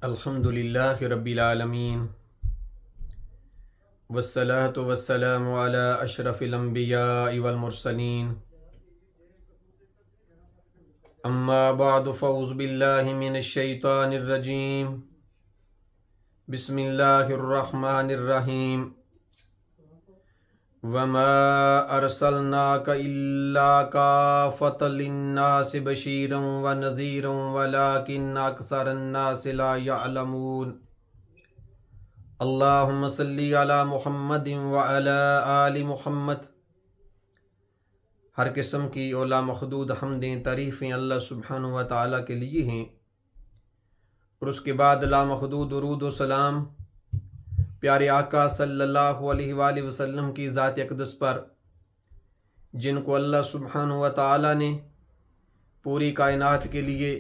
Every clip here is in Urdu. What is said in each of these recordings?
الحمد للہ رب العالمین والصلاة والسلام علی اشرف الانبیاء والمرسلین اما بعد فاعوذ باللہ من الشیطان الرجیم بسم اللہ الرحمن الرحیم وما ارسلناک الا کافۃ للناس بشیرا ونذیرا ولکن اکثر الناس لا یعلمون اللہم صلی علی محمد وعلی آل محمد۔ ہر قسم کی اور لامحدود حمدیں تعریفیں اللہ سبحانہ و تعالیٰ کے لیے ہیں، اور اس کے بعد لامحدود درود و سلام پیارے آقا صلی اللہ علیہ وآلہ وسلم کی ذات اقدس پر، جن کو اللہ سبحانہ و تعالیٰ نے پوری کائنات کے لیے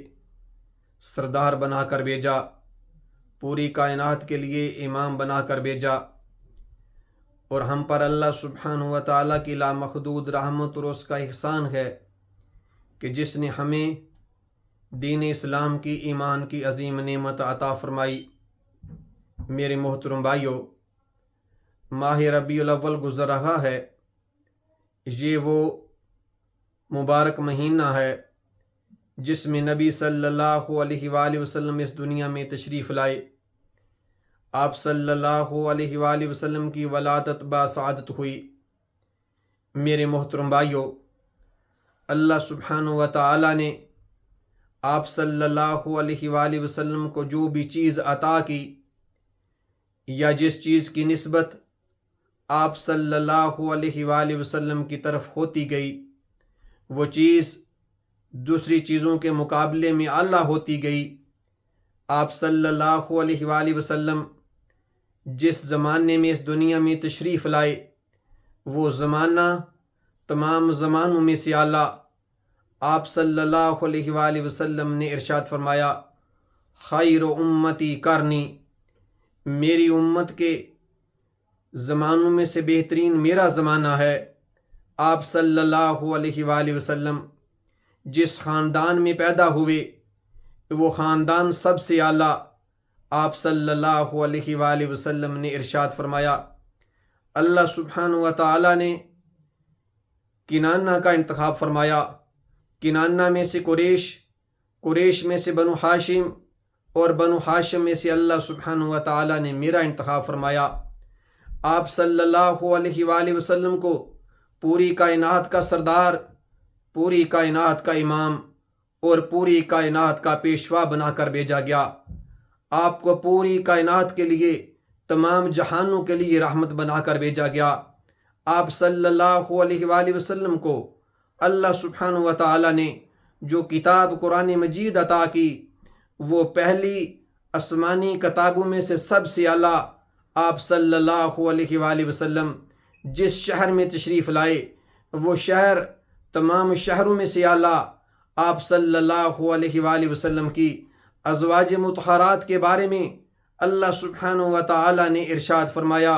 سردار بنا کر بھیجا، پوری کائنات کے لیے امام بنا کر بھیجا، اور ہم پر اللہ سبحانہ و تعالیٰ کی لامحدود رحمت اور اس کا احسان ہے کہ جس نے ہمیں دین اسلام کی، ایمان کی عظیم نعمت عطا فرمائی۔ میرے محترم بھائیو، ماہ ربیع الاول گزر رہا ہے۔ یہ وہ مبارک مہینہ ہے جس میں نبی صلی اللہ علیہ وآلہ وسلم اس دنیا میں تشریف لائے۔ آپ صلی اللہ علیہ وآلہ وسلم کی ولادت باسعادت ہوئی۔ میرے محترم بھائیو، اللہ سبحانہ و تعالیٰ نے آپ صلی اللہ علیہ وآلہ وسلم کو جو بھی چیز عطا کی، یا جس چیز کی نسبت آپ صلی اللہ علیہ وآلہ وسلم کی طرف ہوتی گئی، وہ چیز دوسری چیزوں کے مقابلے میں اعلیٰ ہوتی گئی۔ آپ صلی اللہ علیہ وآلہ وسلم جس زمانے میں اس دنیا میں تشریف لائے، وہ زمانہ تمام زمانوں میں سے اعلیٰ۔ آپ صلی اللہ علیہ وآلہ وسلم نے ارشاد فرمایا، خیر امتی کرنی، میری امت کے زمانوں میں سے بہترین میرا زمانہ ہے۔ آپ صلی اللہ علیہ وآلہ وسلم جس خاندان میں پیدا ہوئے، وہ خاندان سب سے اعلیٰ۔ آپ صلی اللہ علیہ وآلہ وسلم نے ارشاد فرمایا، اللہ سبحانہ و تعالیٰ نے کنانہ کا انتخاب فرمایا۔ کنانہ میں سے قریش، قریش میں سے بنو ہاشم، اور بنو ہاشم میں سے اللہ سبحانہ و تعالیٰ نے میرا انتخاب فرمایا۔ آپ صلی اللہ علیہ وآلہ وسلم کو پوری کائنات کا سردار، پوری کائنات کا امام اور پوری کائنات کا پیشوا بنا کر بھیجا گیا۔ آپ کو پوری کائنات کے لیے، تمام جہانوں کے لیے رحمت بنا کر بھیجا گیا۔ آپ صلی اللہ علیہ وآلہ وسلم کو اللہ سبحانہ و تعالیٰ نے جو کتاب قرآن مجید عطا کی، وہ پہلی آسمانی کتابوں میں سے سب سے اعلیٰ۔ آپ صلی اللہ علیہ وآلہ وسلم جس شہر میں تشریف لائے، وہ شہر تمام شہروں میں سے اعلیٰ۔ آپ صلی اللہ علیہ وآلہ وسلم کی ازواج مطہرات کے بارے میں اللہ سبحانہ و تعالیٰ نے ارشاد فرمایا،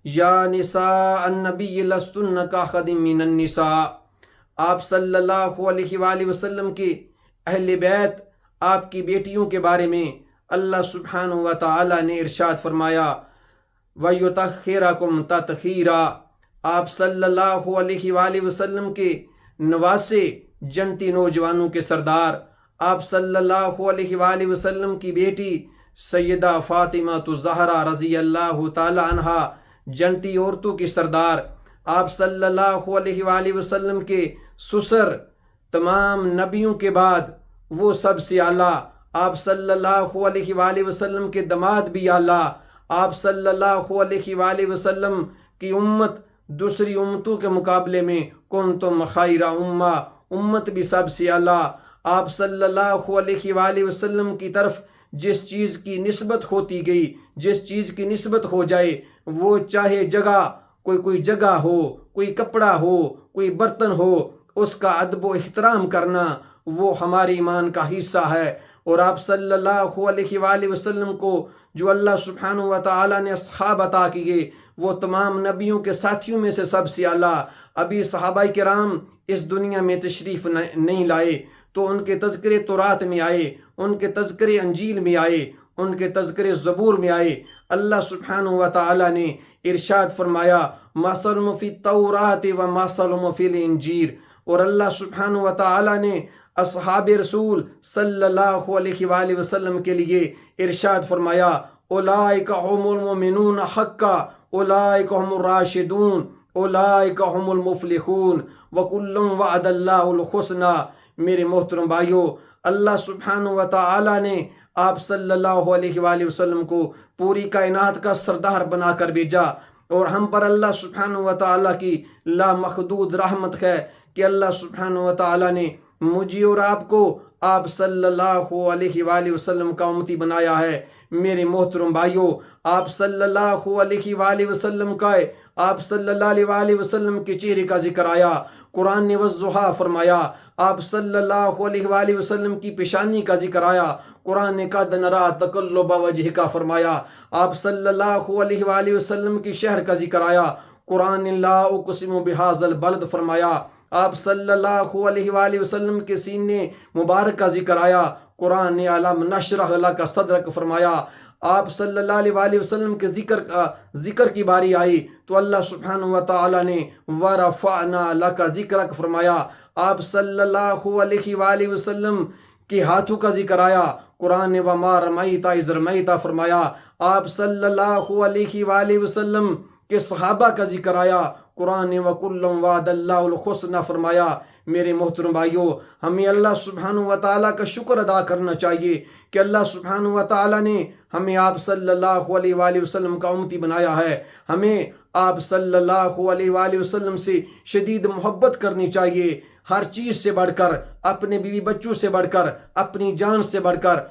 یا نساء النبی لستن کاحد من النساء۔ آپ صلی اللہ علیہ وآلہ وسلم کے اہل بیت، آپ کی بیٹیوں کے بارے میں اللہ سبحانہ و تعالیٰ نے ارشاد فرمایا، وَيُطَهِّرَكُمْ تَطْهِيرًا۔ آپ صلی اللہ علیہ وآلہ وسلم کے نواسے، جنتی نوجوانوں کے سردار، آپ صلی اللہ علیہ وآلہ وسلم کی بیٹی سیدہ فاطمہ الزہرا رضی اللہ تعالی عنہا، جنتی عورتوں کی سردار، آپ صلی اللہ علیہ وآلہ وسلم کے سسر، تمام نبیوں کے بعد وہ سب سے اعلیٰ۔ آپ صلی اللہ علیہ وآلہ وسلم کے داماد بھی اعلیٰ۔ آپ صلی اللہ علیہ وآلہ وسلم کی امت دوسری امتوں کے مقابلے میں کنتم خیر امہ، امت بھی سب سے اعلیٰ۔ آپ صلی اللہ علیہ وآلہ وسلم کی طرف جس چیز کی نسبت ہوتی گئی، جس چیز کی نسبت ہو جائے، وہ چاہے جگہ، کوئی جگہ ہو، کوئی کپڑا ہو، کوئی برتن ہو، اس کا ادب و احترام کرنا وہ ہمارے ایمان کا حصہ ہے۔ اور آپ صلی اللہ علیہ وآلہ وسلم کو جو اللہ سبحانہ و تعالیٰ نے اصحاب عطا کیے، وہ تمام نبیوں کے ساتھیوں میں سے سب سے اعلیٰ۔ ابھی صحابہ کرام اس دنیا میں تشریف نہیں لائے، تو ان کے تذکرے تورات میں آئے، ان کے تذکرے انجیل میں آئے، ان کے تذکرے زبور میں آئے، اللہ سبحانہ و تعالیٰ نے ارشاد فرمایا مثلهم فی التورات و مثلهم فی الانجیل، اور اللہ سبحانہ و تعالیٰ نے اصحاب رسول صلی اللہ علیہ وآلہ وسلم کے لیے ارشاد فرمایا اولئک هم المؤمنون حقا اولئک هم الراشدون اولئک هم المفلحون وکلا وعد اللہ الحسنی۔ میرے محترم بھائیو، اللہ سبحانہ و تعالیٰ نے آپ صلی اللہ علیہ وآلہ وسلم کو پوری کائنات کا سردار بنا کر بھیجا، اور ہم پر اللہ سبحانہ و تعالیٰ کی لامحدود رحمت ہے کہ اللہ سبحانہ و تعالیٰ نے مجھے اور آپ کو آپ صلی اللہ علیہ وآلہ وسلم کا امتی بنایا ہے۔ میرے محترم بھائیو، آپ صلی اللہ علیہ وآلہ وسلم کا آپ صلی اللہ علیہ وآلہ وسلم کے چہرے کا ذکر آیا، قرآن نے والضحیٰ فرمایا، آپ صلی اللہ علیہ وآلہ وسلم کی پیشانی کا ذکر آیا، قرآن نے قد نری تقلب وجہک فرمایا، آپ صلی اللہ علیہ وآلہ وسلم کی شہر کا ذکر آیا، قرآن نے لا اقسم بہذا البلد فرمایا، آپ صلی اللہ علیہ وآلہ وسلم کے سینے مبارک کا ذکر آیا، قرآن نے علم نشرح لک صدرک فرمایا، آپ صلی اللہ علیہ وآلہ وسلم کے ذکر کی باری آئی تو اللہ سبحانہ و تعالیٰ نے ورفعنا لک ذکرک فرمایا، آپ صلی اللہ علیہ وآلہ وسلم کے ہاتھوں کا ذکر آیا، قرآن نے وما رمیت اذ رمیت فرمایا، آپ صلی اللہ علیہ وآلہ وسلم کے صحابہ کا ذکر آیا، قرآن نے وَكُلًّا وَعَدَ اللَّهُ الْحُسْنَى فرمایا۔ میرے محترم بھائیو، ہمیں اللہ سبحانہ و تعالیٰ کا شکر ادا کرنا چاہیے کہ اللہ سبحانہ و تعالیٰ نے ہمیں آپ صلی اللہ علیہ وآلہ وسلم کا امتی بنایا ہے۔ ہمیں آپ صلی اللہ علیہ وآلہ وسلم سے شدید محبت کرنی چاہیے، ہر چیز سے بڑھ کر، اپنے بیوی بچوں سے بڑھ کر، اپنی جان سے بڑھ کر،